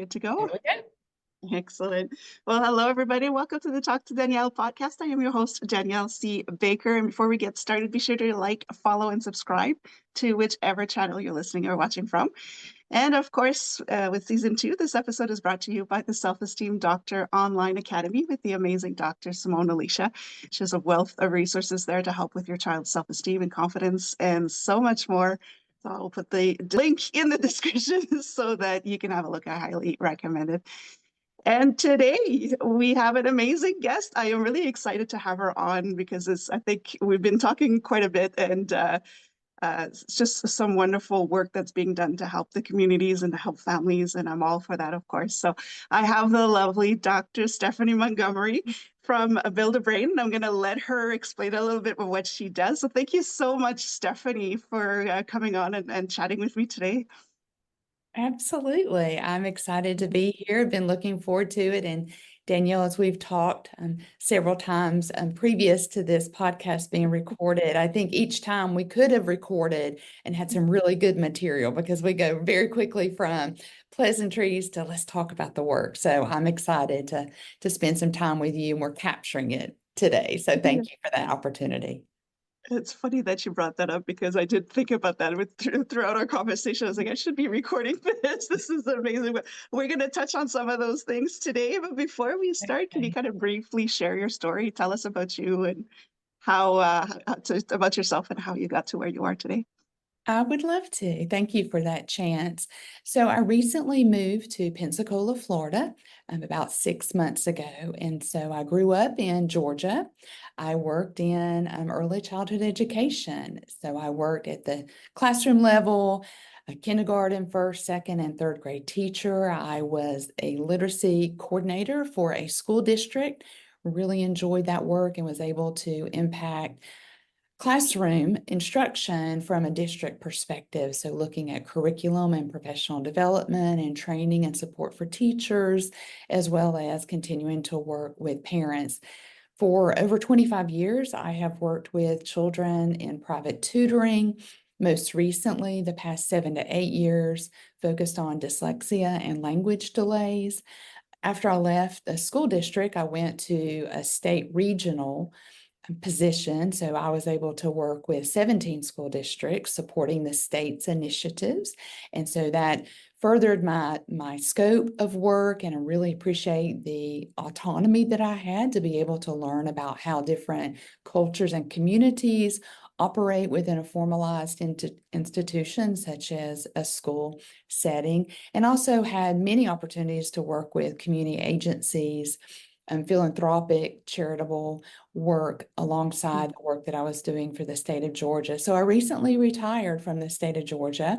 good to There go? we go. Excellent. Well, hello, everybody. Welcome to the Talk to Danielle podcast. I am your host, Danielle C. Baker. And before we get started, be sure to like, follow, and subscribe to whichever channel you're listening or watching from. And of course, with season 2, this episode is brought to you by the Self Esteem Doctor Online Academy with the amazing Dr. Simone Alicia. She has a wealth of resources there to help with your child's self esteem and confidence and so much more. So I'll put the link in the description so that you can have a look. I highly recommend it. And today we have an amazing guest. I am really excited to have her on because I think we've been talking quite a bit, and it's just some wonderful work that's being done to help the communities and to help families, and I'm all for that, of course. So I have the lovely Dr. Stephanie Montgomery from Build a Brain, and I'm going to let her explain a little bit of what she does. So thank you so much, Stephanie, for coming on and chatting with me today. Absolutely. I'm excited to be here. I've been looking forward to it. And Danielle, as we've talked several times previous to this podcast being recorded, I think each time we could have recorded and had some really good material because we go very quickly from pleasantries to let's talk about the work. So I'm excited to spend some time with you, and we're capturing it today. So thank you for that opportunity. It's funny that you brought that up because I did think about that throughout our conversation. I was like, I should be recording this. This is amazing. But we're going to touch on some of those things today. But before we start, can you Okay. kind of briefly share your story? Tell us about you and about yourself and how you got to where you are today. I would love to. Thank you for that chance. So, I recently moved to Pensacola, Florida, about 6 months ago. And so I grew up in Georgia. I worked in early childhood education. So, I worked at the classroom level, a kindergarten, first, second, and third grade teacher. I was a literacy coordinator for a school district. Really enjoyed that work and was able to impact classroom instruction from a district perspective. So, looking at curriculum and professional development and training and support for teachers, as well as continuing to work with parents. For over 25 years, I have worked with children in private tutoring. Most recently, the past 7 to 8 years, focused on dyslexia and language delays. After I left the school district, I went to a state regional position. So I was able to work with 17 school districts supporting the state's initiatives. And so that furthered my scope of work, and I really appreciate the autonomy that I had to be able to learn about how different cultures and communities operate within a formalized institution such as a school setting, and also had many opportunities to work with community agencies and philanthropic charitable work alongside the work that I was doing for the state of Georgia. So I recently retired from the state of Georgia,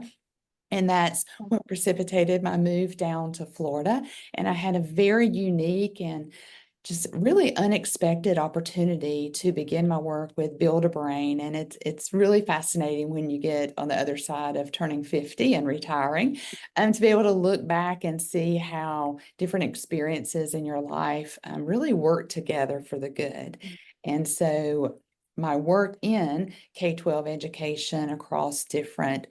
and that's what precipitated my move down to Florida. And I had a very unique and just really unexpected opportunity to begin my work with Build a Brain. And it's really fascinating when you get on the other side of turning 50 and retiring, to be able to look back and see how different experiences in your life really work together for the good. And so my work in K-12 education across different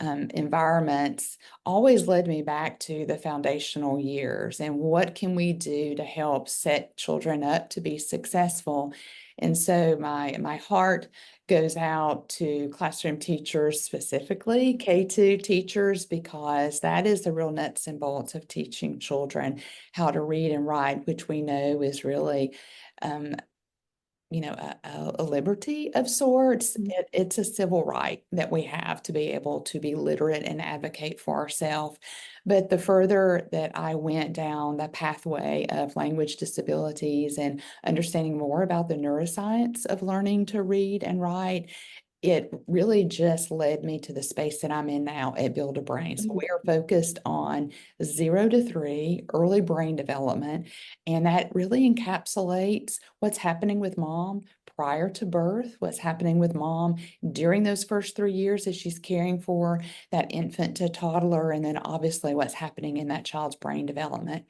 environments always led me back to the foundational years and what can we do to help set children up to be successful. And so my heart goes out to classroom teachers, specifically K-2 teachers, because that is the real nuts and bolts of teaching children how to read and write, which we know is really um, a liberty of sorts. It's a civil right that we have to be able to be literate and advocate for ourselves. But the further that I went down the pathway of language disabilities and understanding more about the neuroscience of learning to read and write, it really just led me to the space that I'm in now at Build a Brain. So we are focused on 0 to 3 early brain development, and that really encapsulates what's happening with mom prior to birth, what's happening with mom during those first 3 years as she's caring for that infant to toddler, and then obviously what's happening in that child's brain development.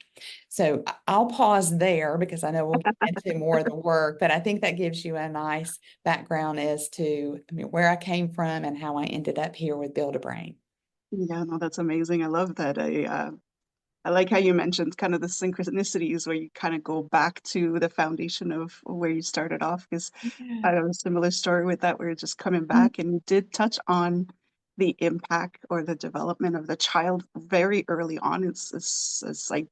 So I'll pause there because I know we'll get into more of the work, but I think that gives you a nice background as to, where I came from and how I ended up here with Build a Brain. Yeah, no, that's amazing. I love that. I like how you mentioned kind of the synchronicities where you kind of go back to the foundation of where you started off, because I Yeah. have a similar story with that, where you're just coming Mm. back and you did touch on the impact or the development of the child very early on. It's like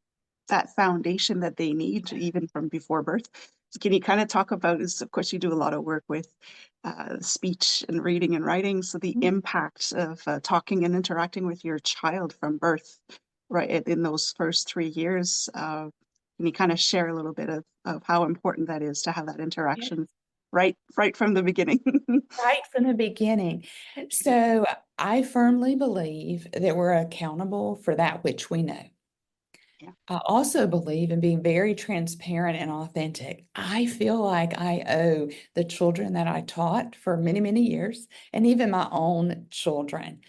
that foundation that they need even from before birth. So can you kind of talk about is, of course, you do a lot of work with speech and reading and writing. So the impact of talking and interacting with your child from birth, right, in those first 3 years. Can you kind of share a little bit of how important that is to have that Yeah. interaction right from the beginning? Right from the beginning. So I firmly believe that we're accountable for that which we know. Yeah. I also believe in being very transparent and authentic. I feel like I owe the children that I taught for many, many years, and even my own children,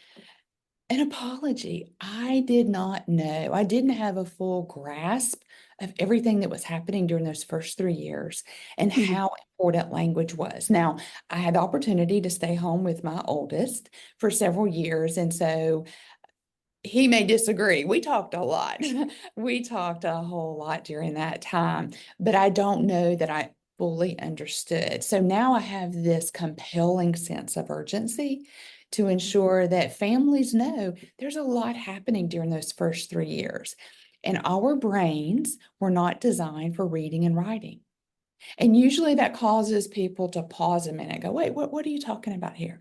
an apology. I did not know. I didn't have a full grasp of everything that was happening during those first 3 years and Mhm. how important language was. Now, I had the opportunity to stay home with my oldest for several years. And so he may disagree. We talked a lot. We talked a whole lot during that time, but I don't know that I fully understood. So now I have this compelling sense of urgency to ensure that families know there's a lot happening during those first 3 years. And our brains were not designed for reading and writing. And usually that causes people to pause a minute and go, wait, what are you talking about here?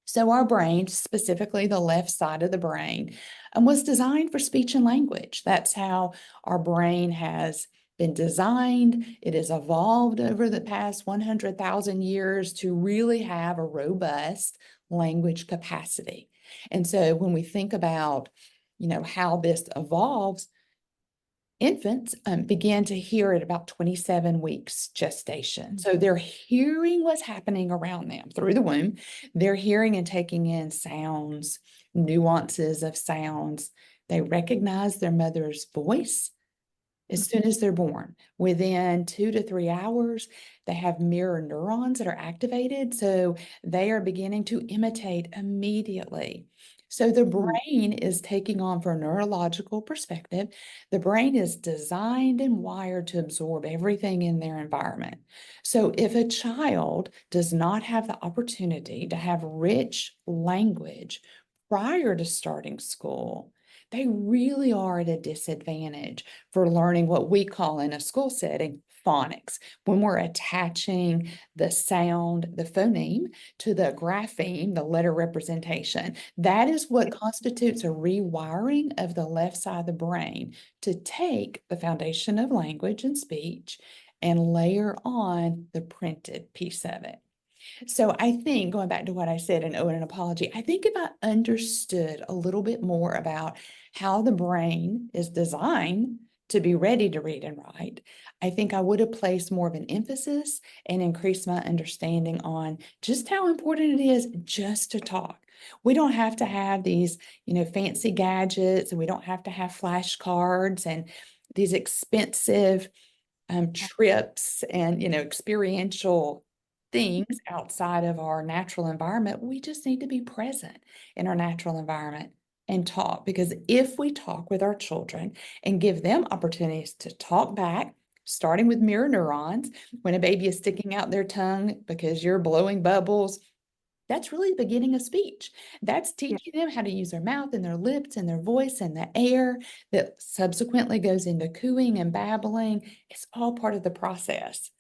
So our brain, specifically the left side of the brain, was designed for speech and language. That's how our brain has been designed. It has evolved over the past 100,000 years to really have a robust language capacity. And so when we think about, how this evolves, infants begin to hear at about 27 weeks gestation. So they're hearing what's happening around them through the womb. They're hearing and taking in sounds, nuances of sounds. They recognize their mother's voice as soon as they're born. Within 2 to 3 hours, they have mirror neurons that are activated. So they are beginning to imitate immediately. So the Mhm. brain is taking on, from a neurological perspective, the brain is designed and wired to absorb everything in their environment. So if a child does not have the opportunity to have rich language prior to starting school, they really are at a disadvantage for learning what we call in a school setting phonics, when we're attaching the sound, the phoneme, to the grapheme, the letter representation. That is what constitutes a rewiring of the left side of the brain to take the foundation of language and speech and layer on the printed piece of it. So I think, going back to what I said and owe an apology, I think if I understood a little bit more about how the brain is designed to be ready to read and write, I think I would have placed more of an emphasis and increased my understanding on just how important it is just to talk. We don't have to have these, fancy gadgets, and we don't have to have flashcards and these expensive trips and experiential things outside of our natural environment. We just need to be present in our natural environment and talk, because if we talk with our children and give them opportunities to talk back, starting with mirror neurons, when a baby is sticking out their tongue because you're blowing bubbles, that's really the beginning of speech. That's Yeah. teaching them how to use their mouth and their lips and their voice and the air that subsequently goes into cooing and babbling. It's all part of the process.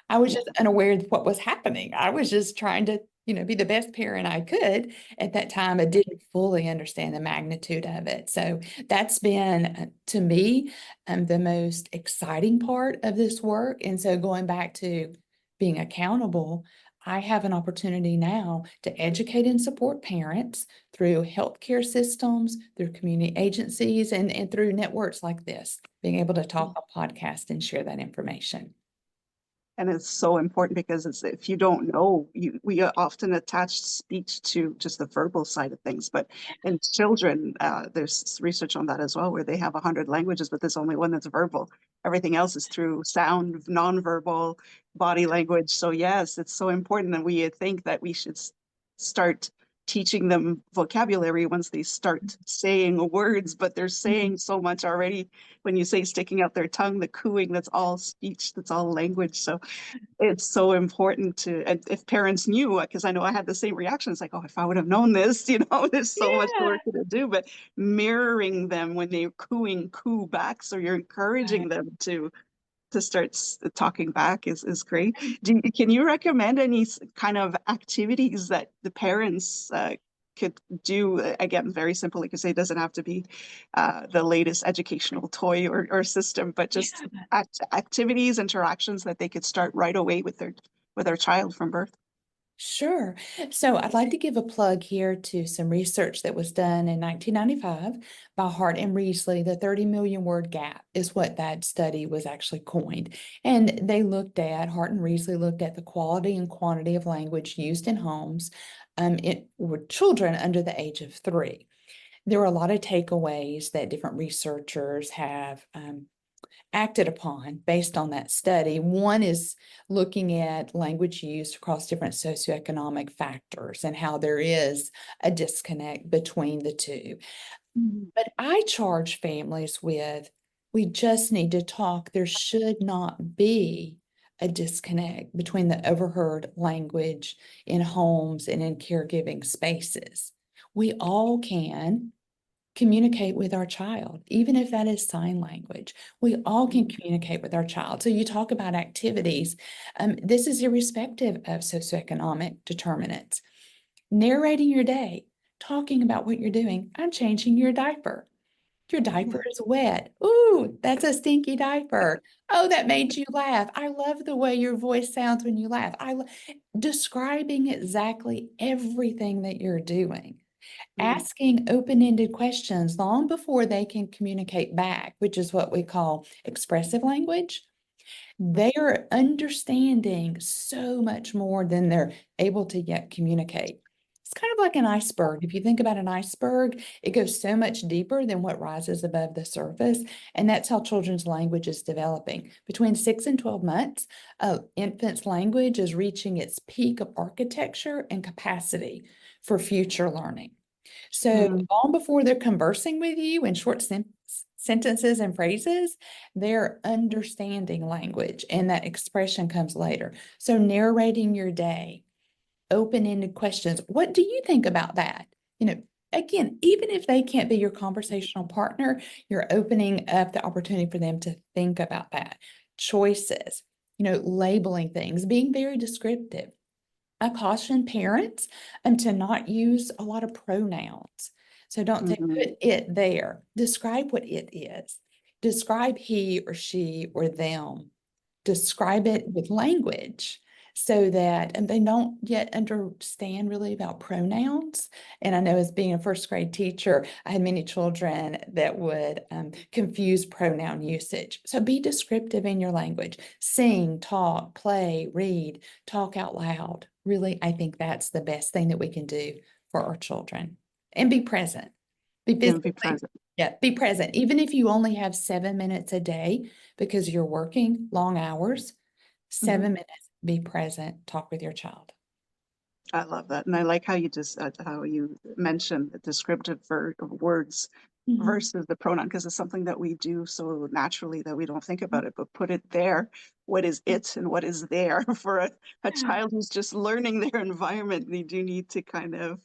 I was Yeah. just unaware of what was happening. I was just trying to, be the best parent I could at that time. I didn't fully understand the magnitude of it. So that's been, to me, the most exciting part of this work. And so going back to being accountable, I have an opportunity now to educate and support parents through healthcare systems, through community agencies, and through networks like this, being able to talk on podcast and share that information. And it's so important because it's, if you don't know, we often attach speech to just the verbal side of things. But in children, there's research on that as well, where they have 100 languages, but there's only one that's verbal. Everything else is through sound, nonverbal, body language. So yes, it's so important, and we think that we should start teaching them vocabulary once they start saying words, but they're saying so much already. When you say sticking out their tongue, the cooing, that's all speech, that's all language. So it's so important to, and if parents knew, because I know I had the same reaction. It's like, oh, if I would have known this, there's so much Yeah. work to do. But mirroring them when they're cooing, coo back, so you're Right. encouraging them to start talking back is great. Can you recommend any kind of activities that the parents could do? Again, very simple, like you say, it doesn't have to be the latest educational toy or system, but just Yeah. activities, interactions that they could start right away with their child from birth. Sure. So I'd like to give a plug here to some research that was done in 1995 by Hart and Riesling. The 30 million word gap is what that study was actually coined. And Hart and Riesling looked at the quality and quantity of language used in homes with children under the age of 3. There were a lot of takeaways that different researchers have acted upon based on that study. One is looking at language used across different socioeconomic factors and how there is a disconnect between the two. But I charge families with, we just need to talk. There should not be a disconnect between the overheard language in homes and in caregiving spaces. We all can communicate with our child, even if that is sign language. We all can communicate with our child. So you talk about activities. This is irrespective of socioeconomic determinants. Narrating your day, talking about what you're doing. I'm changing your diaper. Your diaper is wet. Ooh, that's a stinky diaper. Oh, that made you laugh. I love the way your voice sounds when you laugh. Describing exactly everything that you're doing, Mm, asking open-ended questions long before they can communicate back, which is what we call expressive language. They are understanding so much more than they're able to yet communicate. It's kind of like an iceberg. If you think about an iceberg, it goes so much deeper than what rises above the surface. And that's how children's language is developing. Between 6 and 12 months, infant's language is reaching its peak of architecture and capacity for future learning. So mm, long before they're conversing with you in short sentences and phrases, they're understanding language, and that expression comes later. So narrating your day, open-ended questions. What do you think about that? Again, even if they can't be your conversational partner, you're opening up the opportunity for them to think about that. Choices, labeling things, being very descriptive. I caution parents to not use a lot of pronouns. So don't say mm, put it there. Describe what it is. Describe he or she or them. Describe it with language so that and they don't yet understand really about pronouns. And I know as being a first grade teacher, I had many children that would confuse pronoun usage. So be descriptive in your language. Sing, talk, play, read, talk out loud. Really, I think that's the best thing that we can do for our children. And be present. Be and be physically, present. yeah, be present. Even if you only have 7 minutes a day because you're working long hours, Mhm. 7 minutes, be present, talk with your child. I love that, and I like how you just how you mentioned the descriptive words Mhm. versus the pronoun, because it's something that we do so naturally that we don't think about it, but put it there. What is it and what is there for a Yeah, child who's just learning their environment? They do need to kind of,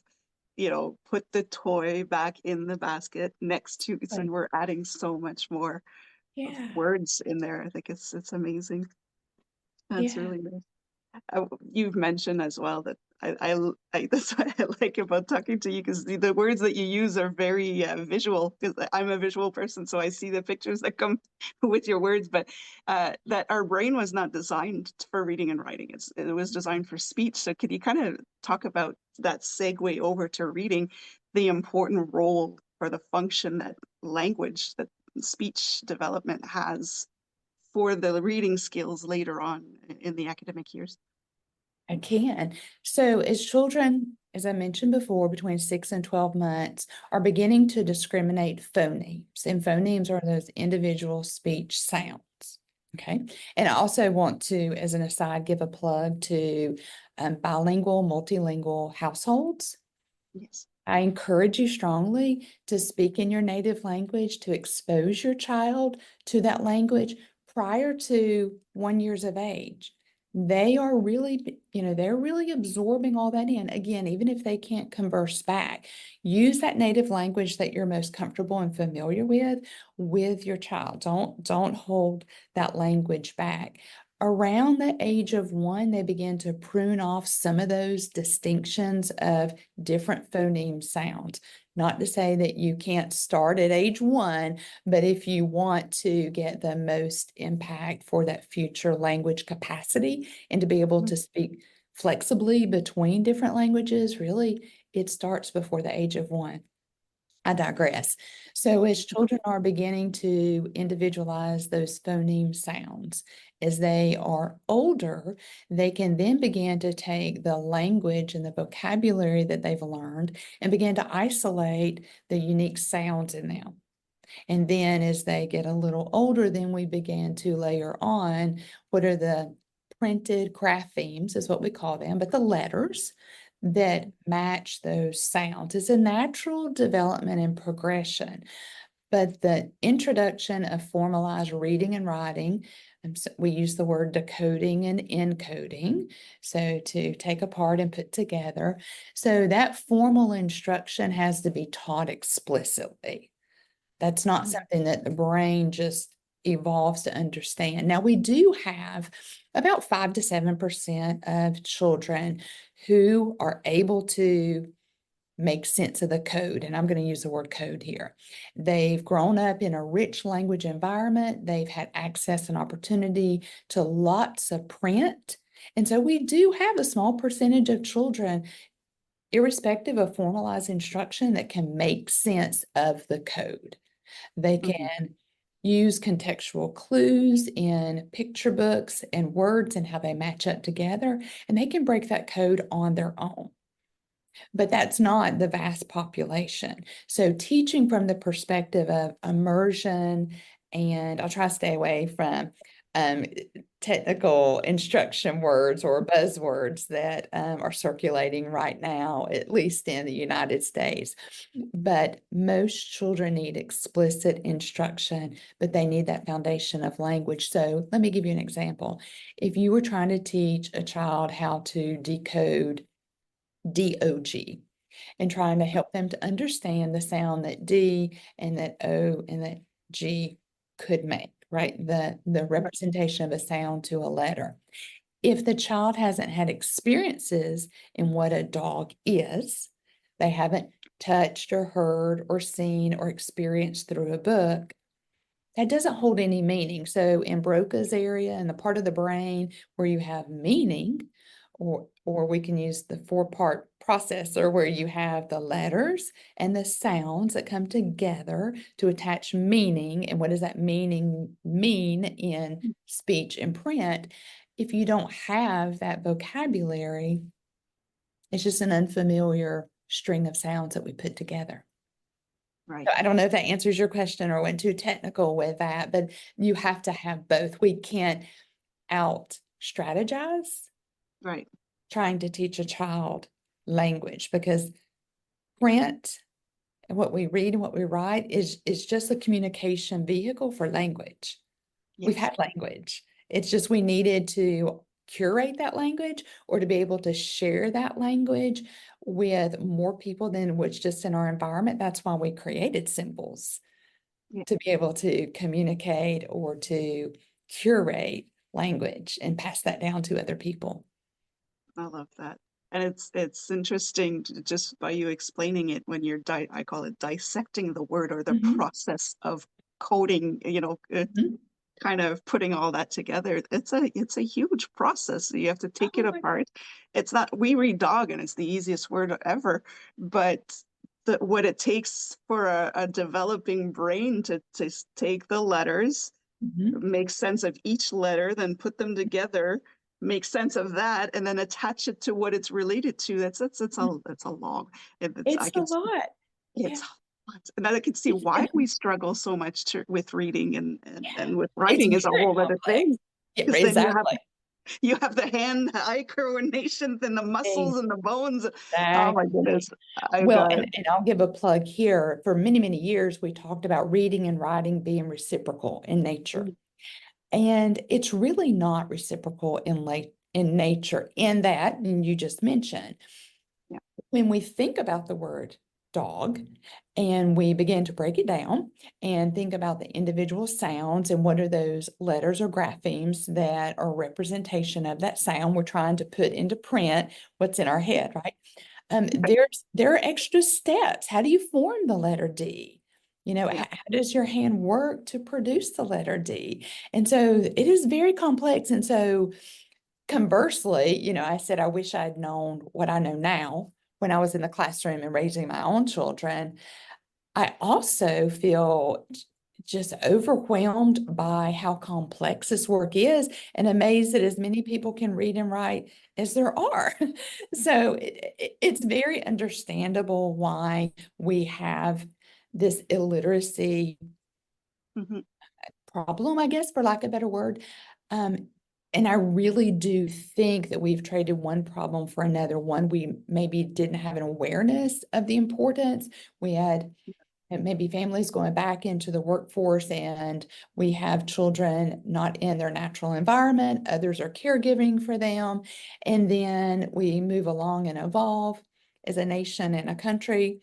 put the toy back in the basket next to, so like, we're adding so much more of yeah, words in there. I think it's amazing. That's yeah, really nice. You've mentioned as well that that's what I like about talking to you, because the words that you use are very visual, because I'm a visual person, so I see the pictures that come with your words, but that our brain was not designed for reading and writing. It was designed for speech. So could you kind of talk about that segue over to reading, the important role or the function that language, that speech development has for the reading skills later on in the academic years? I can. So as children, as I mentioned before, between 6 and 12 months are beginning to discriminate phonemes, and phonemes are those individual speech sounds. Okay. And I also want to, as an aside, give a plug to bilingual, multilingual households. Yes. I encourage you strongly to speak in your native language, to expose your child to that language prior to 1 years of age. They are really, they're really absorbing all that in. Again, even if they can't converse back, use that native language that you're most comfortable and familiar with your child. Don't hold that language back. Around the age of 1, they begin to prune off some of those distinctions of different phoneme sounds. Not to say that you can't start at age 1, but if you want to get the most impact for that future language capacity and to be able to speak flexibly between different languages, really, it starts before the age of 1. I digress. So as children are beginning to individualize those phoneme sounds, as they are older, they can then begin to take the language and the vocabulary that they've learned and begin to isolate the unique sounds in them. And then as they get a little older, then we began to layer on what are the printed graphemes, is what we call them, but the letters that match those sounds. It's a natural development and progression. But the introduction of formalized reading and writing, we use the word decoding and encoding, so to take apart and put together. So that formal instruction has to be taught explicitly. That's not something that the brain just evolves to understand. Now, we do have about 5 to 7% of children who are able to make sense of the code, and I'm going to use the word code here. They've grown up in a rich language environment. They've had access and opportunity to lots of print. And so we do have a small percentage of children, irrespective of formalized instruction, that can make sense of the code. They Mhm. can use contextual clues in picture books and words and how they match up together, and they can break that code on their own. But that's not the vast population. So teaching from the perspective of immersion, and I'll try to stay away from um, technical instruction words or buzzwords that are circulating right now, at least in the United States. But most children need explicit instruction, but they need that foundation of language. So let me give you an example. If you were trying to teach a child how to decode DOG and trying to help them to understand the sound that D and that O and that G could make, right? The Right. representation of a sound to a letter. If the child hasn't had experiences in what a dog is, they haven't touched or heard or seen or experienced through a book, that doesn't hold any meaning. So in Broca's area and the part of the brain where you have meaning, or we can use the 4-part processor where you have the letters and the sounds that come together to attach meaning. And what does that meaning mean in speech and print? If you don't have that vocabulary, it's just an unfamiliar string of sounds that we put together. Right. So I don't know if that answers your question or went too technical with that, but you have to have both. We can't out strategize Right. trying to teach a child language, because print and what we read and what we write is just a communication vehicle for language. We've Yes. had language. It's just we needed to curate that language or to be able to share that language with more people than was just in our environment. That's why we created symbols, Yeah. to be able to communicate or to curate language and pass that down to other people. I love that. And it's interesting just by you explaining it when you're I call it dissecting the word or the Mhm, process of coding, mhm. kind of putting all that together. It's a huge process. You have to take it Oh my apart. It's not, we read dog and it's the easiest word ever, but what it takes for a developing brain to take the letters, Mhm, make sense of each letter, then put them together, make sense of that, and then attach it to what it's related to. mhm. It's a long. I It's a can see lot. it's Yeah, hard, and then I can see it's why and we struggle so much with reading and yeah, with it's writing is a very whole other complex. thing. Yeah, Because then you have exactly. You have the hand-eye coordination, then the muscles and the bones. Oh my Exactly. goodness. I've Well, got, and I'll give a plug here. For many, many years, we talked about reading and writing being reciprocal in nature. mm, And it's really not reciprocal in nature, in that, and you just mentioned, yeah, when we think about the word dog and we begin to break it down and think about the individual sounds and what are those letters or graphemes that are representation of that sound we're trying to put into print what's in our head, right? right. There are extra steps. How do you form the letter D? Yeah. How does your hand work to produce the letter D? And so it is very complex. And so conversely, I said, I wish I'd known what I know now when I was in the classroom and raising my own children. I also feel just overwhelmed by how complex this work is and amazed that as many people can read and write as there are. So it's very understandable why we have this illiteracy Mhm. problem, I guess, for lack of a better word. Um, and I really do think that we've traded one problem for another. One, we maybe didn't have an awareness of the importance. We had maybe families going back into the workforce and we have children not in their natural environment. Others are caregiving for them. And then we move along and evolve as a nation and a country.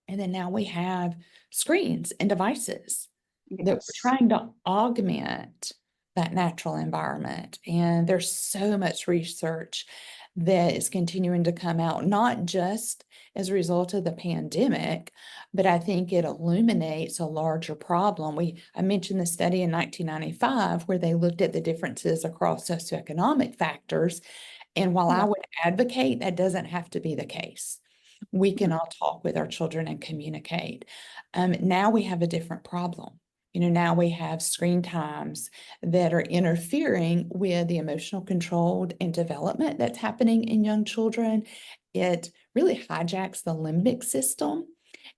And then now we have screens and devices that we're Yes. trying to augment that natural environment. And there's so much research that is continuing to come out, not just as a result of the pandemic, but I think it illuminates a larger problem. I mentioned the study in 1995 where they looked at the differences across socioeconomic factors. And while I Yeah. would advocate that doesn't have to be the case, we can Mhm. all talk with our children and communicate. Now we have a different problem. Now we have screen times that are interfering with the emotional control and development that's happening in young children. It really hijacks the limbic system.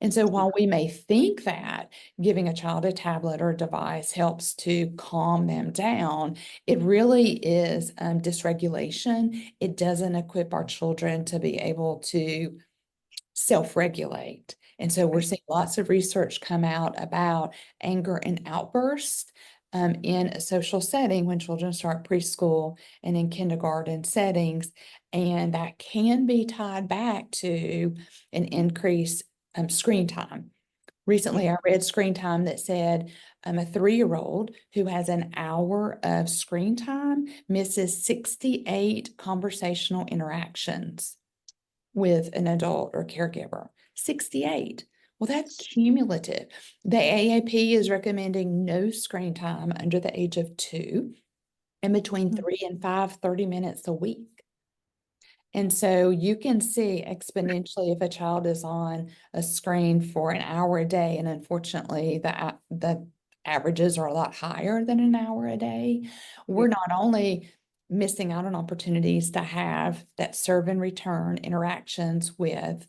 And so Yeah. while we may think that giving a child a tablet or a device helps to calm them down, it really is dysregulation. It doesn't equip our children to be able to self-regulate. And so we're Right. seeing lots of research come out about anger and outbursts in a social setting when children start preschool and in kindergarten settings. And that can be tied back to an increase screen time. Yeah. Recently, I read screen time that said a 3-year-old who has an hour of screen time misses 68 conversational interactions with an adult or caregiver. 68. Well, that's cumulative. The AAP is recommending no screen time under the age of 2 and between Mhm. 3 and 5, 30 minutes a week. And so you can see exponentially if a child is on a screen for an hour a day, and unfortunately the averages are a lot higher than an hour a day. Yeah. We're not only missing out on opportunities to have that serve and return interactions with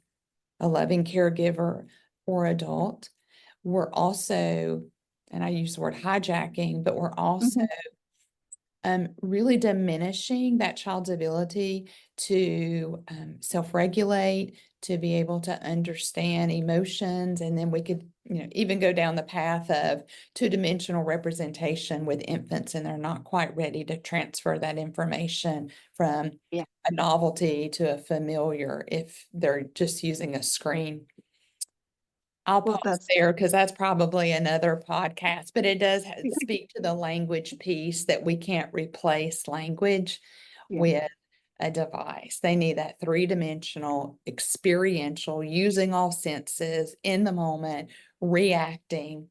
a loving caregiver or adult, we're also, and I use the word hijacking, but we're also Mhm. really diminishing that child's ability to self-regulate, to be able to understand emotions. And then we could, even go down the path of two-dimensional representation with infants, and they're not quite ready to transfer that information from Yeah. a novelty to a familiar if they're just using a screen. I'll Well, pause that's, there because that's probably another podcast, but it does yeah. speak to the language piece that we can't replace language Yeah. with a device. They need that three-dimensional, experiential, using all senses in the moment, reacting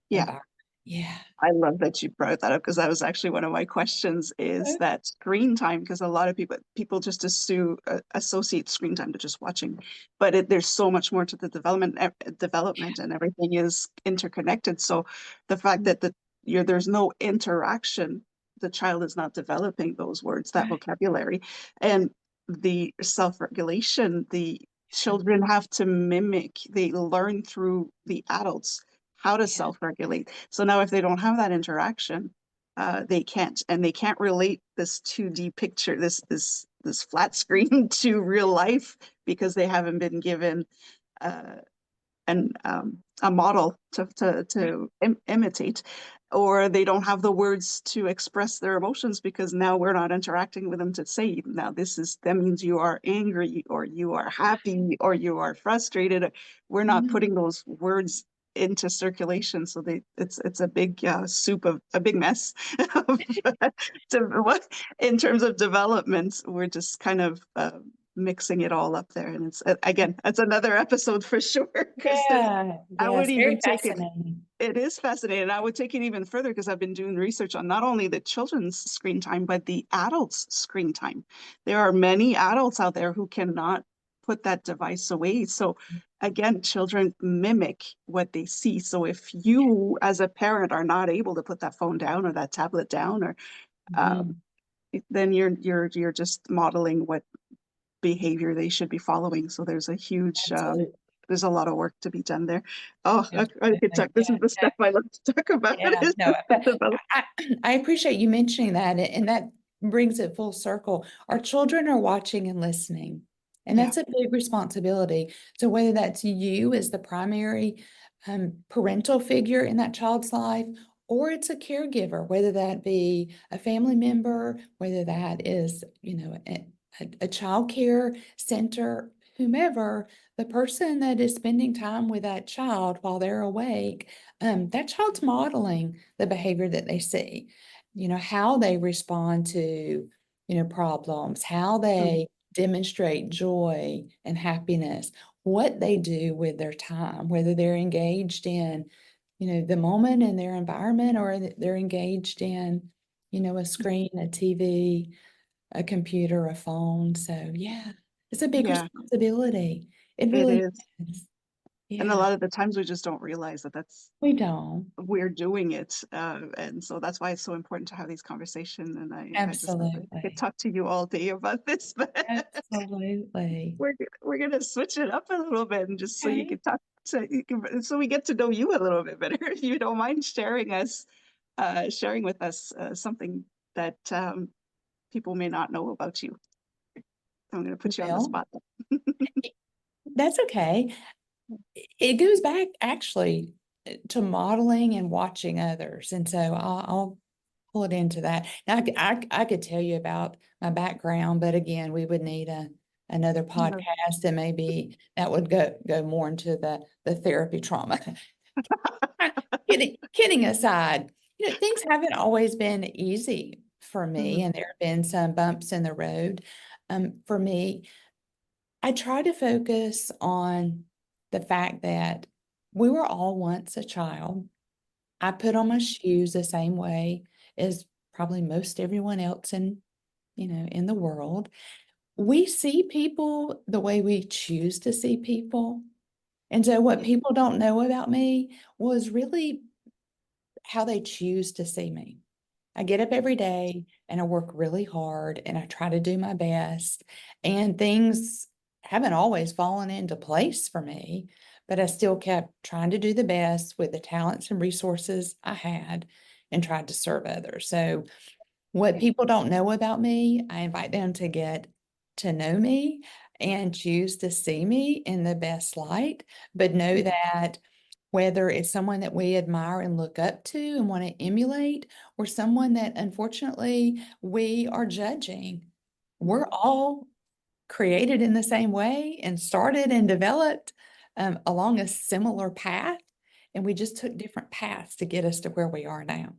Yeah. environment. Yeah. I love that you brought that up because that was actually one of my questions is that screen time, because a lot of people just associate screen time to just watching, but there's so much more to the development and everything is interconnected. So the fact that there's no interaction, the child is not developing those words, that Right. vocabulary, and the self-regulation, the children have to mimic, they learn through the adults how to Yeah. self-regulate. So now if they don't have that interaction, they can't relate this 2D picture, this flat screen to real life because they haven't been given uh, a model to imitate, or they don't have the words to express their emotions because now we're not interacting with them to say, now that means you are angry or you are happy or you are frustrated. We're not Mhm. putting those words into circulation, so it's a big soup of a big mess. So what in terms of development, we're just kind of mixing it all up there. And it's again, that's another episode for sure, because there's Yeah, I would yes, very even take it. fascinating. It is fascinating. I would take it even further because I've been doing research on not only the children's screen time, but the adults' screen time. There are many adults out there who cannot put that device away. So again, children mimic what they see. So if you as a parent are not able to put that phone down or that tablet down, or um, Mhm. then you're just modeling what behavior they should be following. So Absolutely, there's a lot of work to be done there. Oh, I could absolutely. talk. This is the stuff I love to talk about. Yeah, Is no, the but development. I I appreciate you mentioning that, and that brings it full circle. Our children are watching and listening, and Yeah, that's a big responsibility. So whether that's you as the primary parental figure in that child's life, or it's a caregiver, whether that be a family member, whether that is, a child care center, whomever, the person that is spending time with that child while they're awake, that child's modeling the behavior that they see, how they respond to, problems, how mm, they demonstrate joy and happiness, what they do with their time, whether they're engaged in, the moment and their environment, or they're engaged in, a screen, a TV, a computer, a phone. So yeah, it's a big yeah, responsibility. It it really is. is. And a Yeah, lot of the times we just don't realize that we don't. we're doing it. And so that's why it's so important to have these conversations. And I could Absolutely. talk to you all day about this, but Absolutely. we're gonna switch it up a little bit, and just so you Okay. can talk, so we get to know you a little bit better. If you don't mind sharing with us something that people may not know about you. I'm gonna put you on the Well, spot. i- that's okay. It goes back actually to modeling and watching others. And so I'll pull it into that. Now, I could tell you about my background, but again, we would need another Yeah. podcast, and maybe that would go more into the therapy trauma. Kidding aside, things haven't always been easy for me, Mhm. and there have been some bumps in the road. For me, I try to focus on the fact that we were all once a child. I put on my shoes the same way as probably most everyone else in the world. We see people the way we choose to see people. And so what Yeah. people don't know about me was really how they choose to see me. I get up every day and I work really hard and I try to do my best. And things haven't always fallen into place for me, but I still kept trying to do the best with the talents and resources I had and tried to serve others. So, what Yeah. people don't know about me, I invite them to get to know me and choose to see me in the best light, but know Mhm. that whether it's someone that we admire and look up to and want to emulate, or someone that unfortunately we are judging, we're Mhm. all created in the same way and started and developed along a similar path. And we just took different paths to get us to where we are now.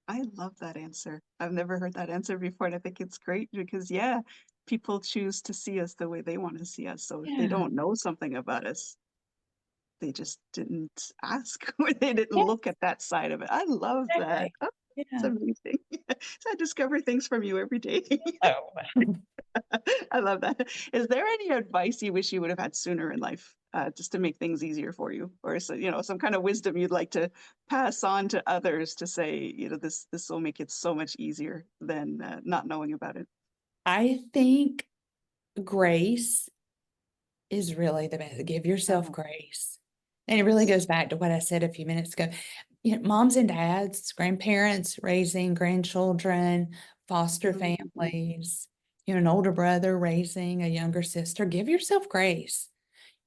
I love that answer. I've never heard that answer before, and I think it's great because, yeah, people choose to see us the way they want to see us. So if they Yeah, don't know something about us, they just didn't ask or they didn't yes, look at that side of it. I love that. exactly. Oh, it's Yeah. amazing. So I discover things from you every day. Oh, I love that. Is there any advice you wish you would have had sooner in life, just to make things easier for you, or so, some kind of wisdom you'd like to pass on to others to say, this will make it so much easier than not knowing about it. I think grace is really the best. Give yourself Oh, grace. And it really goes back to what I said a few minutes ago. moms and dads, grandparents raising grandchildren, foster Mhm. families, an older brother raising a younger sister. Give yourself grace.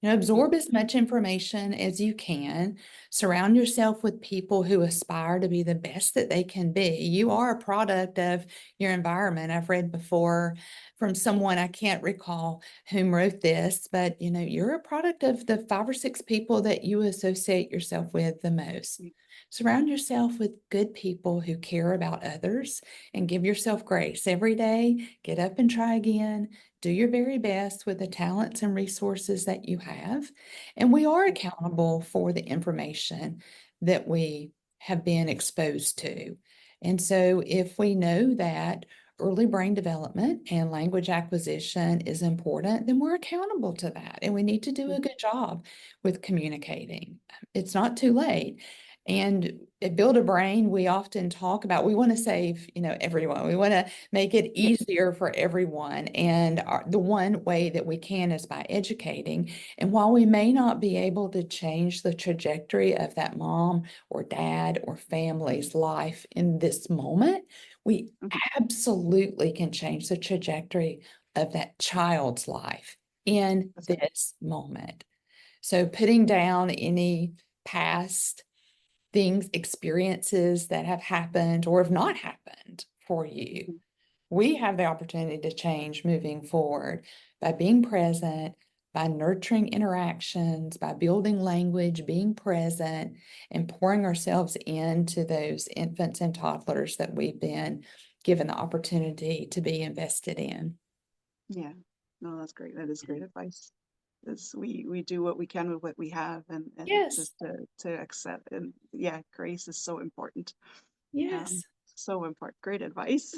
Yeah. Absorb as much information as you can. Surround yourself with people who aspire to be the best that they can be. You are a product of your environment. I've read before from someone, I can't recall whom wrote this, but you're a product of the 5 or 6 people that you associate yourself with the most. Yeah. Surround yourself with good people who care about others and give yourself grace every day. Get up and try again. Do your very best with the talents and resources that you have. And we are accountable for the information that we have been exposed to. And so if we know that early brain development and language acquisition is important, then we're accountable to that. And we need to do a good job with communicating. It's not too late. And at Build a Brain, we often talk about, we want to save, everyone. We want to make it Yeah. easier for everyone. And the one way that we can is by educating. And while we may not be able to change the trajectory of that mom or dad or family's life in this moment, we Mhm. absolutely can change the trajectory of that child's life in That's right. this moment. So putting down any past things, experiences that have happened or have not happened for you. Mhm. We have the opportunity to change moving forward by being present, by nurturing interactions, by building language, being present, and pouring ourselves into those infants and toddlers that we've been given the opportunity to be invested in. Yeah. No, that's great. That is great advice. Is we do what we can with what we have, and Yes, just to accept, and yeah, grace is so important. Um, yes. so important. Great advice.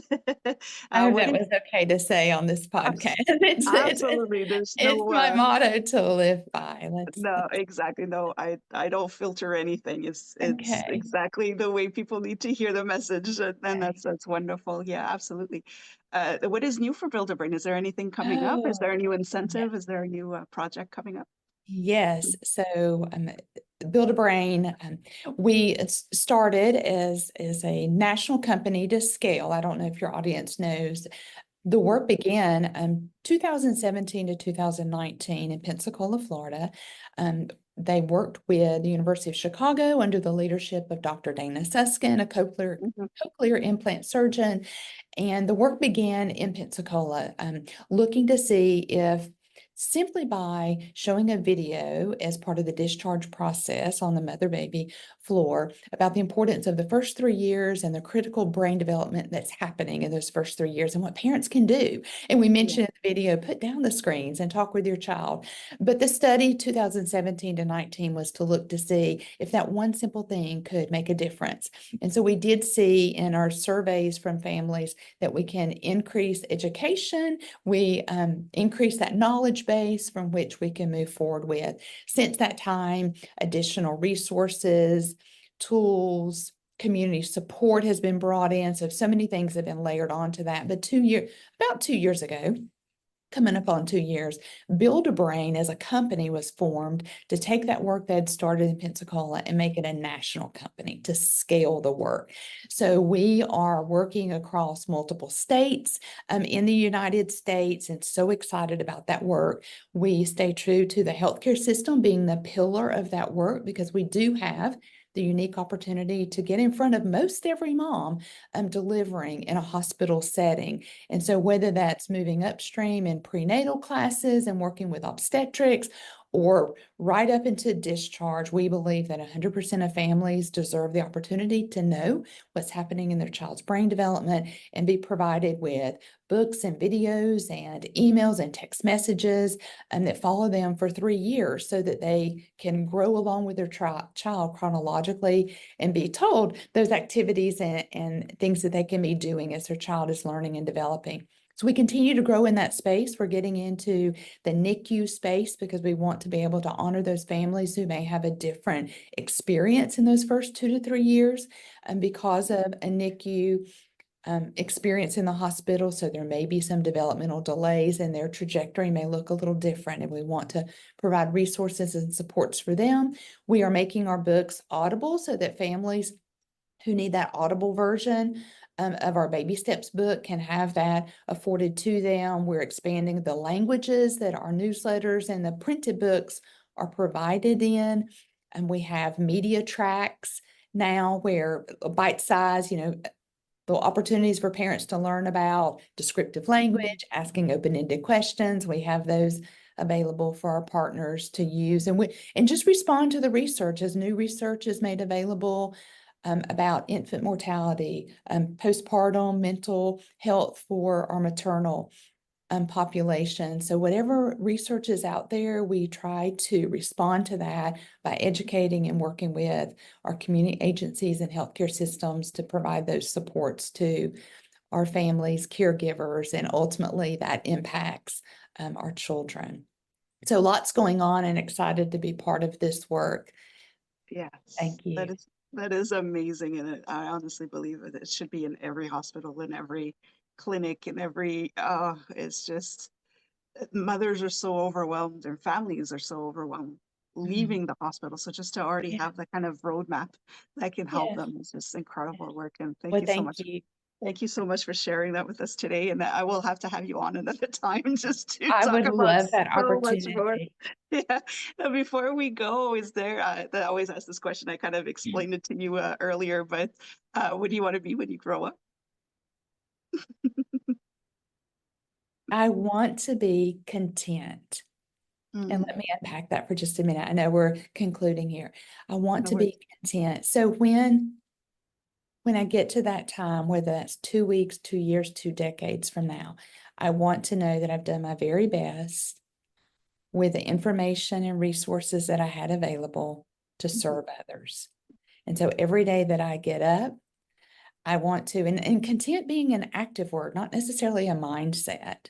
I hope What that is was okay to say on this podcast. abs- It's absolutely, there's it's no my motto to live by. no, exactly. No, I don't filter anything. It's Okay. exactly the way people need to hear the message, and Okay. that's wonderful. Yeah, absolutely. What is new for Build a Brain? Is there anything coming up? Is there a Oh, new yeah. incentive? Is there a new project coming up? Yes. So, Build a Brain, we started as a national company to scale. I don't know if your audience knows. The work began 2017 to 2019 in Pensacola, Florida. Um, they worked with the University of Chicago under the leadership of Dr. Dana Suskin, a Mhm. cochlear implant surgeon. And the work began in Pensacola, looking to see if simply by showing a video as part of the discharge process on the mother baby floor about the importance of the first 3 years and the critical brain development that's happening in those first 3 years and what parents can do. And we Yeah, mentioned in the video, put down the screens and talk with your child. But the study 2017 to 19 was to look to see if that one simple thing could make a difference. And so we did see in our surveys from families that we can increase education, we increase that knowledge base from which we can move forward with. Since that time, additional resources, tools, community support has been brought in. So many things have been layered onto that. But about 2 years ago, coming up on 2 years, Build a Brain as a company was formed to take that work that had started in Pensacola and make it a national company to scale the work. So we are working across multiple states in the United States and so excited about that work. We stay true to the healthcare system being the pillar of that work because we do have the unique opportunity to get in front of most every mom delivering in a hospital setting. And so whether that's moving upstream in prenatal classes and working with obstetrics or right up into discharge, we believe that 100% of families deserve the opportunity to know what's happening in their child's brain development and be provided with books and videos and emails and text messages that follow them for 3 years so that they can grow along with their child chronologically and be told those activities and things that they can be doing as their child is learning and developing. So we continue to grow in that space. We're getting into the NICU space because we want to be able to honor those families who may have a different experience in those first 2 to 3 years. And because of a NICU, experience in the hospital, so there may be some developmental delays and their trajectory may look a little different, and we want to provide resources and supports for them. We are making our books audible so that families who need that audible version of our Baby Steps book can have that afforded to them. We're expanding the languages that our newsletters and the printed books are provided in. And we have media tracks now where bite size, the opportunities for parents to learn about descriptive language, asking open-ended questions. We have those available for our partners to use, and just respond to the research as new research is made available about infant mortality, postpartum mental health for our maternal population. So whatever research is out there, we try to respond to that by educating and working with our community agencies and healthcare systems to provide those supports to our families, caregivers, and ultimately that impacts our children. So lots going on, and excited to be part of this work. Yes, Thank you. that is amazing, and I honestly believe that it should be in every hospital, in every clinic, in every. It's just mothers are so overwhelmed, their families are so overwhelmed Mhm. leaving the hospital. So just to already Yeah. have that kind of roadmap that can help Yeah. them is just incredible work. And thank Well, you so thank much. you. Thank you so much for sharing that with us today. And I will have to have you on another time just to I talk would about love that so much more. opportunity. Yeah. Now, before we go, is there, I always ask this question, I kind of explained it to you earlier, but what do you want to be when you grow up? I want to be content. And Mm, let me unpack that for just a minute. I know we're concluding here. I want no to be worries. content. So when I get to that time, whether that's 2 weeks, 2 years, 2 decades from now, I want to know that I've done my very best with the information and resources that I had available to Mhm. serve others. And so every day that I get up, I want to, and content being an active word, not necessarily a mindset,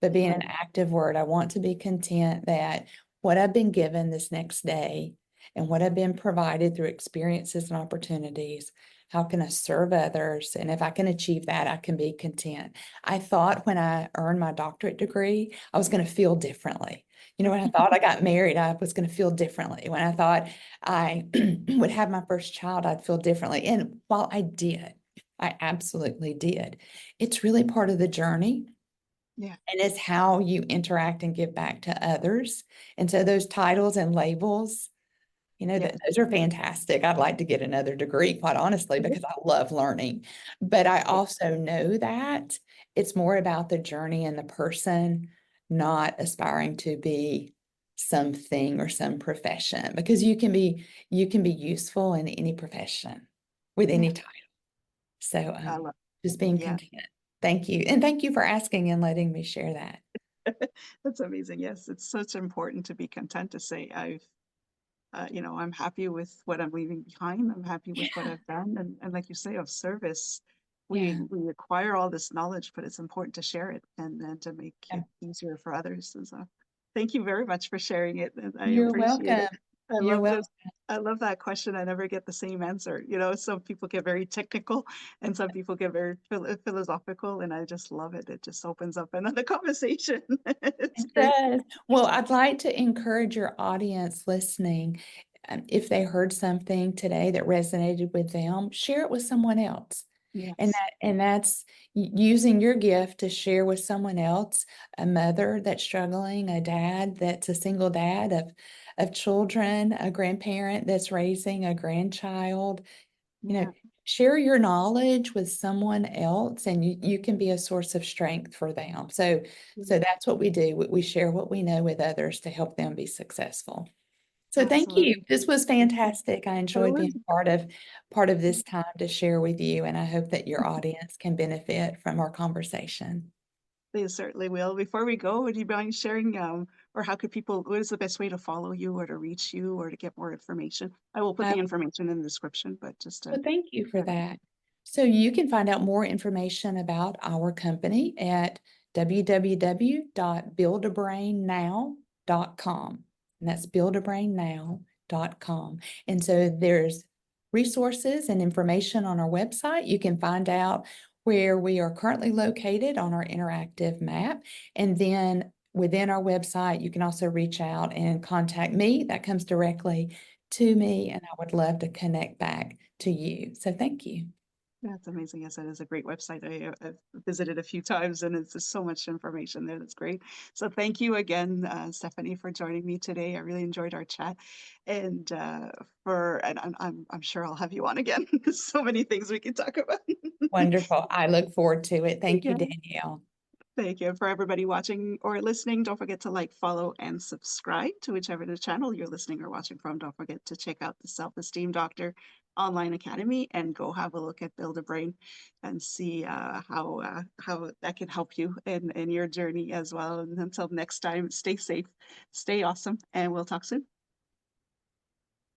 but being an Right. active word. I want to be content that what I've been given this next day and what I've been provided through experiences and opportunities, how can I serve others? And if I can achieve that, I can be content. I thought when I earned my doctorate degree, I was going to feel differently. When I thought I got married, I was going to feel differently. When I thought I would have my first child, I'd feel differently. And while I did, I absolutely did. It's really part of the journey, Yeah. and it's how you interact and give back to others. And so those titles and labels, that Yes. those are fantastic. I'd like to get another degree, quite honestly, because I love learning. But I Yeah. also know that it's more about the journey and the person, not aspiring to be something or some profession, because you can be useful in any profession with Yeah. any title. So I love. just being Yeah. content. Thank you. And thank you for asking and letting me share that. That's amazing. Yes, it's such important to be content to say I'm happy with what I'm leaving behind. I'm happy with what Yeah. I've done, and like you say, of service, Yeah. we acquire all this knowledge, but it's important to share it and then to make Yeah. it easier for others. And so, thank you very much for sharing it, and I You're appreciate it. welcome. I You're love welcome. this. I love that question. I never get the same answer. Some people get very technical, and some people get very philosophical, and I just love it. It just opens up another conversation. It's It great. does. Well, I'd like to encourage your audience listening, if they heard something today that resonated with them, share it with someone else. And Yes. that's using your gift to share with someone else, a mother that's struggling, a dad that's a single dad of children, a grandparent that's raising a grandchild. you know, Yeah. share your knowledge with someone else, and you can be a source of strength for them. So that's what we do. We share what we know with others to help them be successful. So thank you. Absolutely. This was fantastic. I It enjoyed was. being part of this time to share with you, and I hope that your audience can benefit from our conversation. They certainly will. Before we go, would you mind sharing, or how could people, what is the best way to follow you or to reach you or to get more information? I will put I the information in the description, but just to Well, thank you for have it. that. So you can find out more information about our company at www.buildabrainnow.com. And that's buildabrainnow.com. And so there's resources and information on our website. You can find out where we are currently located on our interactive map. And then within our website, you can also reach out and contact me. That comes directly to me, and I would love to connect back to you. So thank you. That's amazing. Yes, it is a great website. I've visited a few times and it's just so much information there. That's great. So thank you again, Stephanie, for joining me today. I really enjoyed our chat, and I'm sure I'll have you on again. There's so many things we can talk about. Wonderful. I look forward to it. Thank you, Yeah. Danielle. Thank you. And for everybody watching or listening, don't forget to like, follow, and subscribe to whichever the channel you're listening or watching from. Don't forget to check out the Self-Esteem Doctor Online Academy and go have a look at Build a Brain and see how that can help you in your journey as well. And until next time, stay safe, stay awesome, and we'll talk soon.